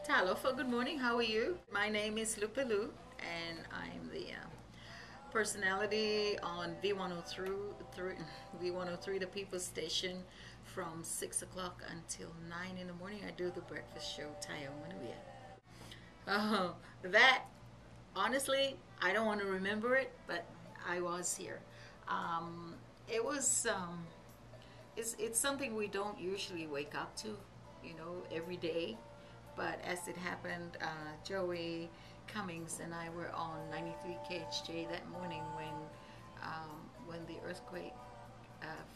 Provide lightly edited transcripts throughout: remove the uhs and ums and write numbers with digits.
Talofa, good morning. How are you? My name is Lupe and I'm the personality on V103, the People's Station, from 6 o'clock until 9 in the morning. I do the breakfast show, Tayo Manuia. Oh, that, honestly, I don't want to remember it, but I was here. It was, it's something we don't usually wake up to, every day. But as it happened, Joey Cummings and I were on 93 KHJ that morning when the earthquake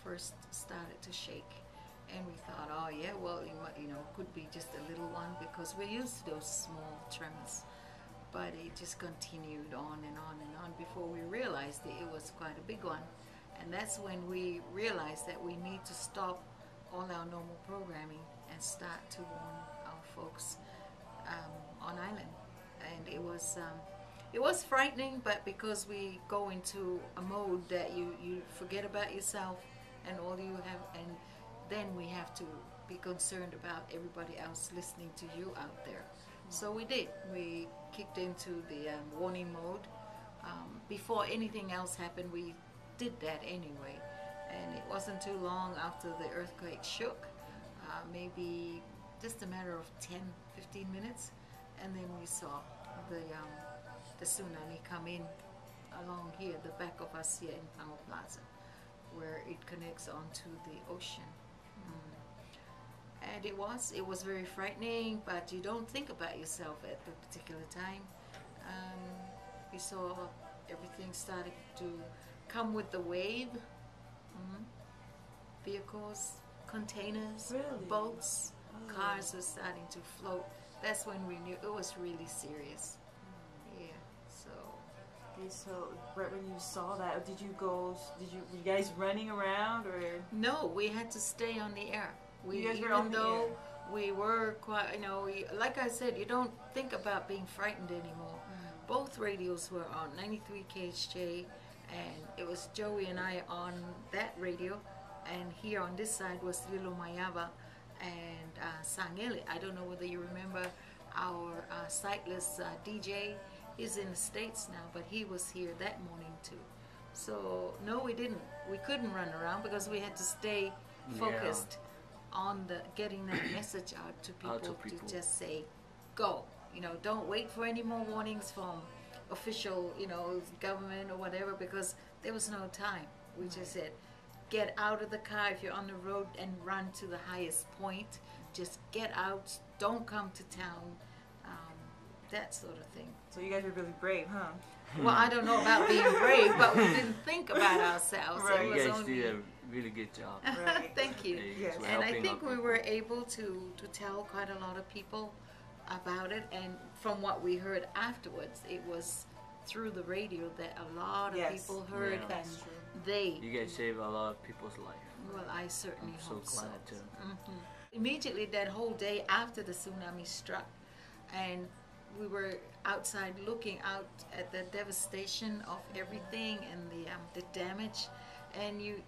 first started to shake, and we thought, oh yeah, well, could be just a little one because we're used to those small tremors. But it just continued on and on and on before we realized that it was quite a big one, and that's when we realized that we need to stop all our normal programming and start to warn our folks on island. And it was frightening, but because we go into a mode that you forget about yourself and all you have, and then we have to be concerned about everybody else listening to you out there. So we did. We kicked into the warning mode. Before anything else happened, we did that anyway. And it wasn't too long after the earthquake shook, maybe just a matter of 10-15 minutes, and then we saw the tsunami come in along here, the back of us here in Pango Plaza, where it connects onto the ocean. And it was very frightening, but you don't think about yourself at the particular time. We saw everything started to come with the wave. Vehicles, containers, really? boats, cars were starting to float. That's when we knew it was really serious. Yeah, so. Okay, so right when you saw that, were you guys running around or? No, we had to stay on the air. You guys were on the air. We were quite, like I said, you don't think about being frightened anymore. Both radios were on 93 KHJ, and it was Joey and I on that radio, and here on this side was Lilo Mayaba and Sangele. I don't know whether you remember our sightless DJ. He's in the States now, but he was here that morning too. So no, we didn't. We couldn't run around because we had to stay focused on getting that message out to people, to just say, go. Don't wait for any more warnings from official, government or whatever, because there was no time. We just said, get out of the car if you're on the road and run to the highest point. Just get out. Don't come to town. That sort of thing. So you guys are really brave, huh? Well, I don't know about being brave, but we didn't think about ourselves. Right. You guys did a really good job. Right. Thank you. Yes. And I think we were able to tell quite a lot of people about it, and from what we heard afterwards, it was through the radio that a lot of people heard, Yeah. and they. You guys saved a lot of people's life. Well, I certainly I'm so hope glad so. too. Immediately that whole day after the tsunami struck, and we were outside looking out at the devastation of everything and the damage, and you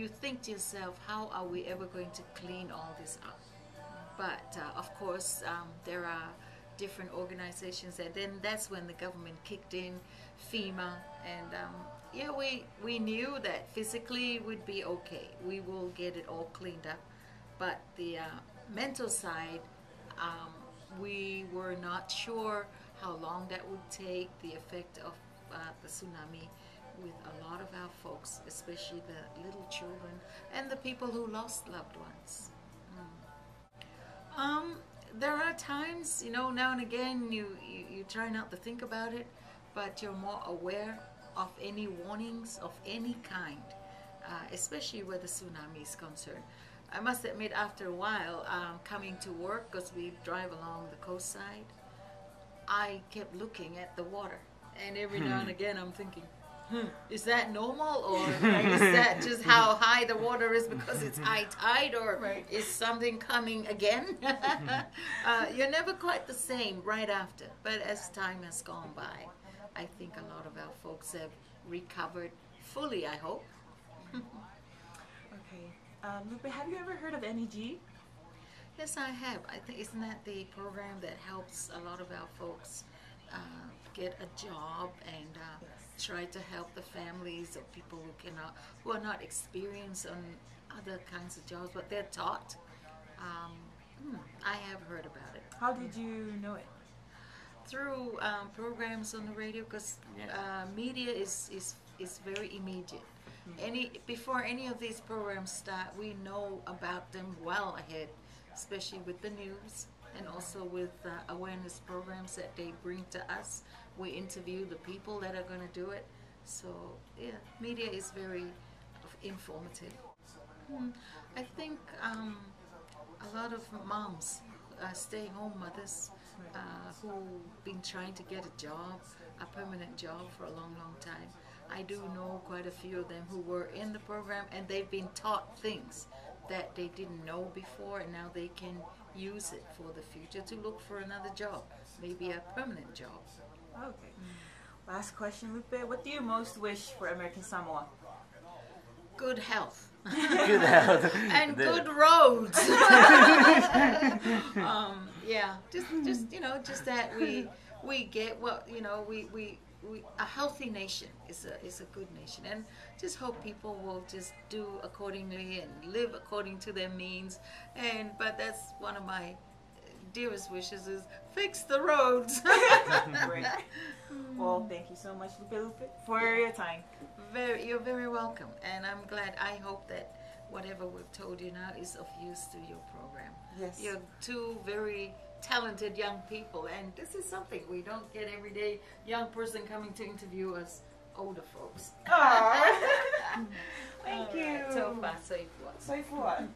think to yourself, how are we ever going to clean all this up? But of course, there are different organizations, and then that's when the government kicked in, FEMA, and we knew that physically we'd be okay. We will get it all cleaned up, but the mental side, we were not sure how long that would take, the effect of the tsunami with a lot of our folks, especially the little children and the people who lost loved ones. There are times, now and again, you try not to think about it, but you're more aware of any warnings of any kind, especially where the tsunami is concerned. I must admit, after a while, coming to work, because we drive along the coast side, I kept looking at the water, and every now and again I'm thinking, is that normal, or is that just how high the water is because it's high tide, or is something coming again? You're never quite the same right after, but as time has gone by, I think a lot of our folks have recovered fully, I hope. Okay. Lupe, have you ever heard of NEG? Yes, I have. I think isn't that the program that helps a lot of our folks get a job and try to help the families of people who are not experienced on other kinds of jobs, but they're taught. Um, I have heard about it How did you know it? through programs on the radio because Yeah. media is very immediate. Before any of these programs start, we know about them well ahead, especially with the news and also with awareness programs that they bring to us. We interview the people that are going to do it. So yeah, media is very informative. I think a lot of moms, stay-home mothers, who've been trying to get a job, a permanent job for a long, long time. I do know quite a few of them who were in the program and they've been taught things that they didn't know before, and now they can use it for the future to look for another job, maybe a permanent job. Okay. Last question, Lupe. What do you most wish for American Samoa? Good health. Good health. And The- good roads. Yeah, just that we get what we a healthy nation is a good nation, and just hope people will just do accordingly and live according to their means. But that's one of my dearest wishes is fix the roads. Great. Well, thank you so much, Lupe, for your time. You're very welcome, and I'm glad. I hope that whatever we've told you now is of use to your program. Yes. You're two very talented young people, and this is something we don't get every day. Young person coming to interview us, older folks. Aww. Thank you. Alright, so far, so far. Soy fuwa.